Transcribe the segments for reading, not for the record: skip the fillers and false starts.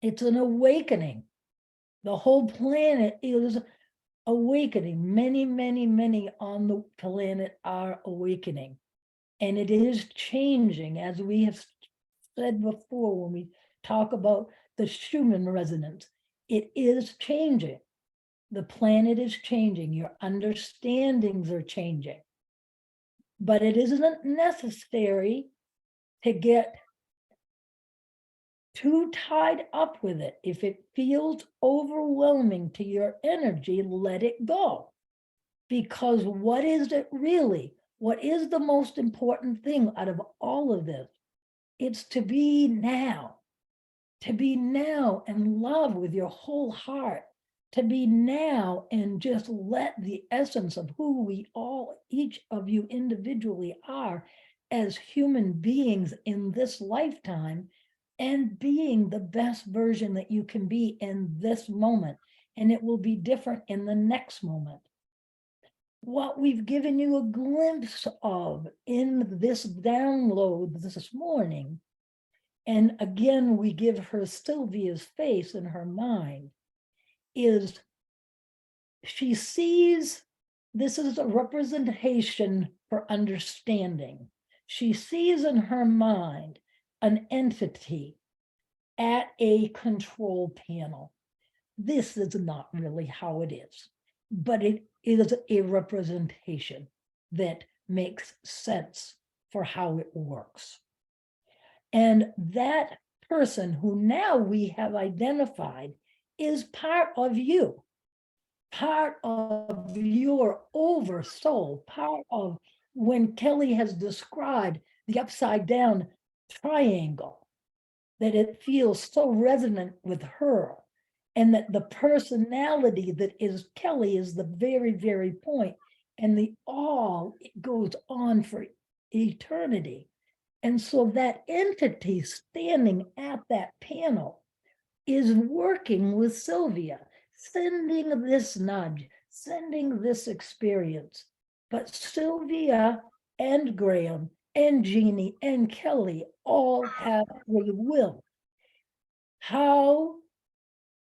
It's an awakening. The whole planet is awakening. Many, many, many on the planet are awakening. And it is changing, as we have said before when we talk about the Schumann resonance. It is changing. The planet is changing. Your understandings are changing. But it isn't necessary to get too tied up with it. If it feels overwhelming to your energy, let it go. Because what is it really? What is the most important thing out of all of this? It's to be now and love with your whole heart, to be now and just let the essence of who we all, each of you individually are as human beings in this lifetime, and being the best version that you can be in this moment. And it will be different in the next moment. What we've given you a glimpse of in this download this morning, and again, we give her Sylvia's face in her mind, is she sees this is a representation for understanding. She sees in her mind an entity at a control panel. This is not really how it is, but it is a representation that makes sense for how it works. And that person who now we have identified is part of you, part of your oversoul, part of when Kelly has described the upside down triangle, that it feels so resonant with her, and that the personality that is Kelly is the very, very point, and the all it goes on for eternity. And so that entity standing at that panel is working with Sylvia, sending this nudge, sending this experience. But Sylvia and Graham and Jeannie and Kelly all have free will. How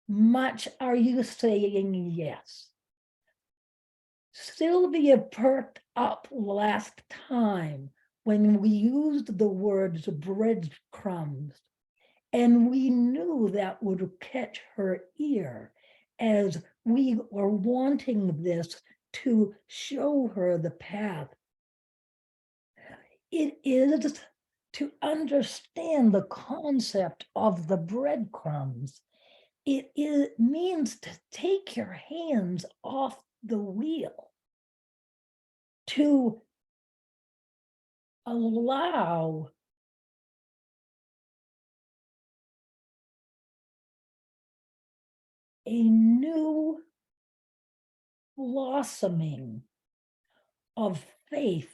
much are you saying yes? Sylvia perked up last time when we used the words breadcrumbs, and we knew that would catch her ear as we were wanting this to show her the path. It is to understand the concept of the breadcrumbs. It means to take your hands off the wheel, to allow a new blossoming of faith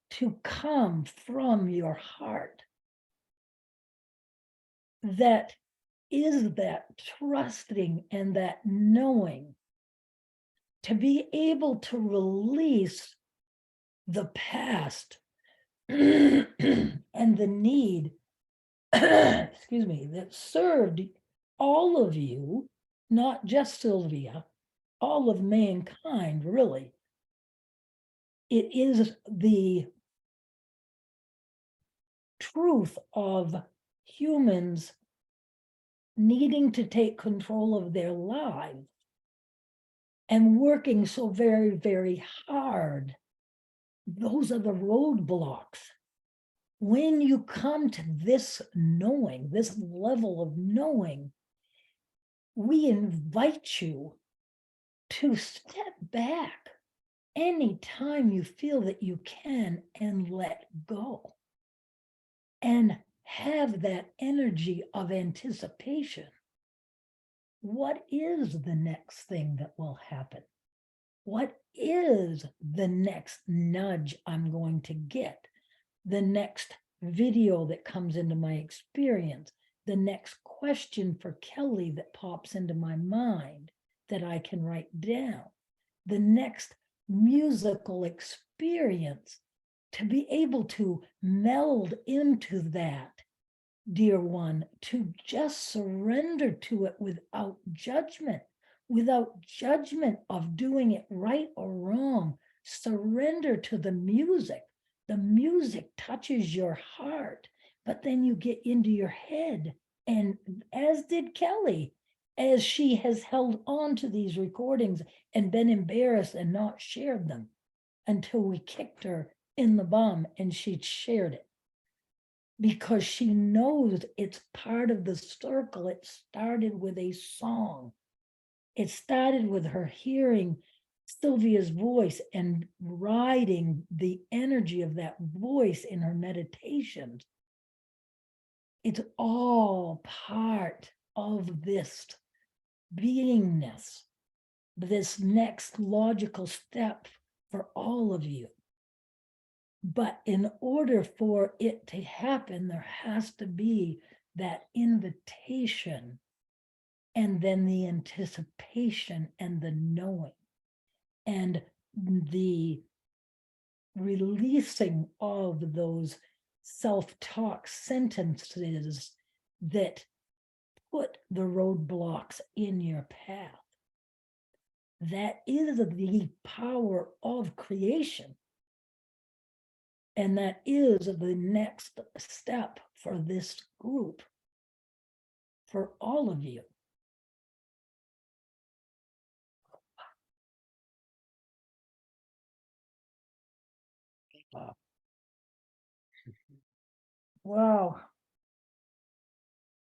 to come from your heart. That is that trusting and that knowing, to be able to release the past and the need, excuse me, that served all of you, not just Sylvia, all of mankind, really. It is the truth of humans needing to take control of their lives and working so very, very hard. Those are the roadblocks. When you come to this knowing, this level of knowing, we invite you to step back anytime you feel that you can and let go. And have that energy of anticipation. What is the next thing that will happen? What is the next nudge I'm going to get? The next video that comes into my experience? The next question for Kelly that pops into my mind that I can write down? The next musical experience, to be able to meld into that dear one, to just surrender to it without judgment of doing it right or wrong. Surrender to the music. The music touches your heart, but then you get into your head. And as did Kelly, as she has held on to these recordings and been embarrassed and not shared them until we kicked her in the bum and she shared it because she knows it's part of the circle. It started with a song. It started with her hearing Sylvia's voice and riding the energy of that voice in her meditations. It's all part of this beingness, this next logical step for all of you. But in order for it to happen, there has to be that invitation and then the anticipation and the knowing and the releasing of those self-talk sentences that put the roadblocks in your path. That is the power of creation. And that is the next step for this group, for all of you. Wow.